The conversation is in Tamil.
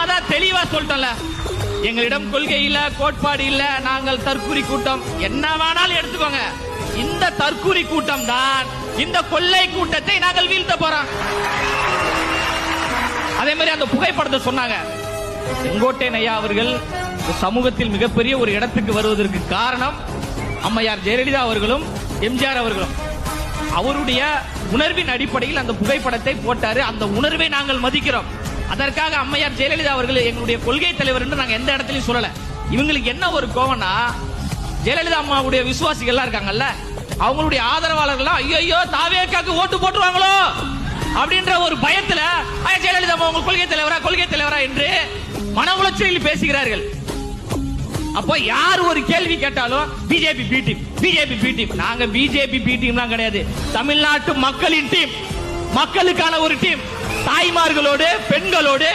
நம்ம தான் தெளிவா சொல்லிட்டோம்ல, எங்களிடம் கொள்கை இல்ல, கோட்பாடு இல்ல, நாங்கள் தற்குறி கூட்டம், என்ன வேணாலும் எடுத்துக்கோங்க. இந்த தற்குறி கூட்டம் தான் இந்த கொள்ளை கூட்டத்தை நாங்கள் வீழ்த்த போறோம். அதே மாதிரி அந்த புகைப்படத்தை சொன்னாங்க. செங்கோட்டையன் ஐயா அவர்கள் சமூகத்தில் மிகப்பெரிய ஒரு இடத்துக்கு வருவதற்கு காரணம் அம்மையார் ஜெயலலிதா அவர்களும் எம்ஜிஆர் அவர்களும். அவருடைய உணர்வின் அடிப்படையில் அந்த புகைப்படத்தை போட்டாரு. அந்த உணர்வை நாங்கள் மதிக்கிறோம். அதற்காக அம்மையார் ஜெயலலிதா அவர்கள் எங்களுடைய கொள்கை தலைவர் என்று நாங்க எந்த இடத்துலயும் சொல்லல. இவங்களுக்கு என்ன ஒரு கோவம்னா, ஜெயலலிதா அம்மாவுடைய விசுவாசிகள் எல்லாம் இருக்காங்கல்ல, அவங்களுடைய ஆதரவாளர்கள் ஐயோ தாவேக்காக்கு ஓட்டு போட்டுருவாங்களோ அப்படின்ற ஒரு பயத்துல ஜெயலலிதா அம்மா உங்க கொள்கை தலைவரா என்று மன உளைச்சலில் பேசுகிறார்கள். அப்போ யார் ஒரு கேள்வி கேட்டாலும் பிஜேபி பி டீம். நாங்க பிஜேபி பி டீம் கிடையாது. தமிழ்நாட்டு மக்களின் டீம், மக்களுக்கான ஒரு டீம், தாய்மார்களோடு பெண்களோடு